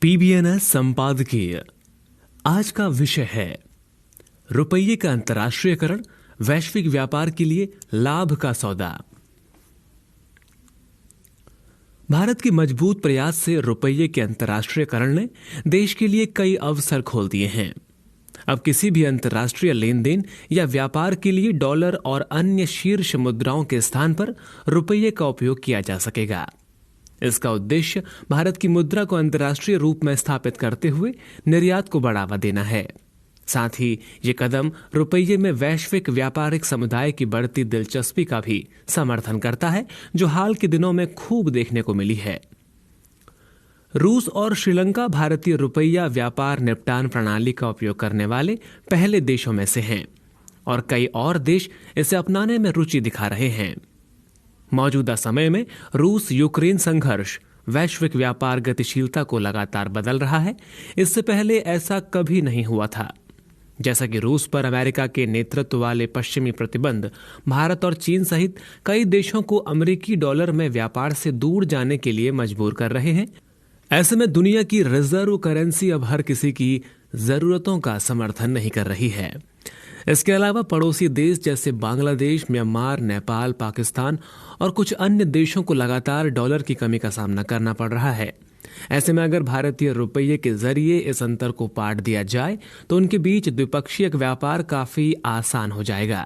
पीबीएनएस संपादकीय आज का विषय है रुपये का अंतर्राष्ट्रीयकरण, वैश्विक व्यापार के लिए लाभ का सौदा। भारत के मजबूत प्रयास से रुपये के अंतर्राष्ट्रीयकरण ने देश के लिए कई अवसर खोल दिए हैं। अब किसी भी अंतर्राष्ट्रीय लेन देन या व्यापार के लिए डॉलर और अन्य शीर्ष मुद्राओं के स्थान पर रुपये का उपयोग किया जा सकेगा। इसका उद्देश्य भारत की मुद्रा को अंतर्राष्ट्रीय रूप में स्थापित करते हुए निर्यात को बढ़ावा देना है। साथ ही ये कदम रुपये में वैश्विक व्यापारिक समुदाय की बढ़ती दिलचस्पी का भी समर्थन करता है, जो हाल के दिनों में खूब देखने को मिली है। रूस और श्रीलंका भारतीय रुपया व्यापार निपटान प्रणाली का उपयोग करने वाले पहले देशों में से हैं और कई और देश इसे अपनाने में रुचि दिखा रहे हैं। मौजूदा समय में रूस यूक्रेन संघर्ष वैश्विक व्यापार गतिशीलता को लगातार बदल रहा है। इससे पहले ऐसा कभी नहीं हुआ था। जैसा कि रूस पर अमेरिका के नेतृत्व वाले पश्चिमी प्रतिबंध भारत और चीन सहित कई देशों को अमेरिकी डॉलर में व्यापार से दूर जाने के लिए मजबूर कर रहे हैं। ऐसे में दुनिया की रिजर्व करेंसी अब हर किसी की जरूरतों का समर्थन नहीं कर रही है। इसके अलावा पड़ोसी देश जैसे बांग्लादेश, म्यांमार, नेपाल, पाकिस्तान और कुछ अन्य देशों को लगातार डॉलर की कमी का सामना करना पड़ रहा है। ऐसे में अगर भारतीय रुपये के जरिए इस अंतर को पाट दिया जाए तो उनके बीच द्विपक्षीय व्यापार काफी आसान हो जाएगा।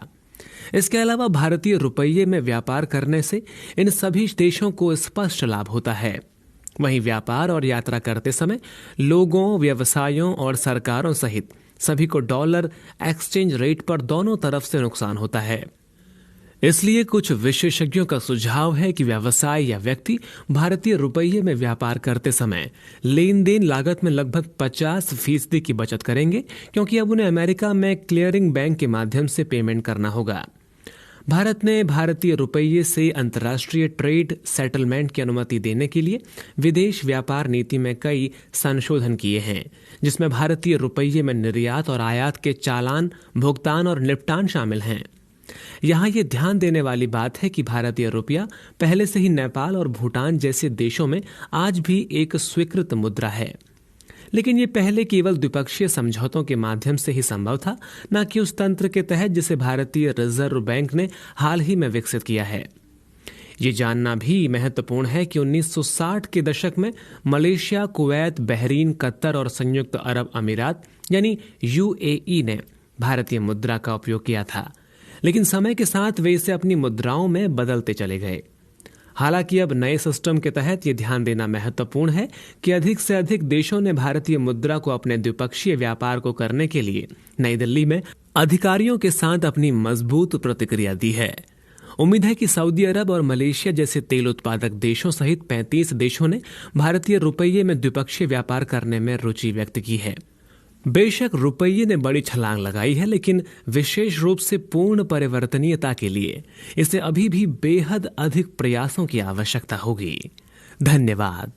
इसके अलावा भारतीय रुपये में व्यापार करने से इन सभी देशों को स्पष्ट लाभ होता है। वहीं व्यापार और यात्रा करते समय लोगों, व्यवसायों और सरकारों सहित सभी को डॉलर एक्सचेंज रेट पर दोनों तरफ से नुकसान होता है। इसलिए कुछ विशेषज्ञों का सुझाव है कि व्यवसाय या व्यक्ति भारतीय रुपये में व्यापार करते समय लेन देन लागत में लगभग 50% की बचत करेंगे, क्योंकि अब उन्हें अमेरिका में क्लियरिंग बैंक के माध्यम से पेमेंट करना होगा। भारत ने भारतीय रुपये से अंतर्राष्ट्रीय ट्रेड सेटलमेंट की अनुमति देने के लिए विदेश व्यापार नीति में कई संशोधन किए हैं, जिसमें भारतीय रुपये में निर्यात और आयात के चालान, भुगतान और निपटान शामिल हैं। यहाँ ये ध्यान देने वाली बात है कि भारतीय रुपया पहले से ही नेपाल और भूटान जैसे देशों में आज भी एक स्वीकृत मुद्रा है, लेकिन ये पहले केवल द्विपक्षीय समझौतों के माध्यम से ही संभव था, न कि उस तंत्र के तहत जिसे भारतीय रिजर्व बैंक ने हाल ही में विकसित किया है। ये जानना भी महत्वपूर्ण है कि 1960 के दशक में मलेशिया, कुवैत, बहरीन, कतर और संयुक्त अरब अमीरात यानी यूएई ने भारतीय मुद्रा का उपयोग किया था, लेकिन समय के साथ वे इसे अपनी मुद्राओं में बदलते चले गए। हालांकि अब नए सिस्टम के तहत यह ध्यान देना महत्वपूर्ण है कि अधिक से अधिक देशों ने भारतीय मुद्रा को अपने द्विपक्षीय व्यापार को करने के लिए नई दिल्ली में अधिकारियों के साथ अपनी मजबूत प्रतिक्रिया दी है। उम्मीद है कि सऊदी अरब और मलेशिया जैसे तेल उत्पादक देशों सहित 35 देशों ने भारतीय रुपये में द्विपक्षीय व्यापार करने में रुचि व्यक्त की है। बेशक रुपये ने बड़ी छलांग लगाई है, लेकिन विशेष रूप से पूर्ण परिवर्तनीयता के लिए इसे अभी भी बेहद अधिक प्रयासों की आवश्यकता होगी। धन्यवाद।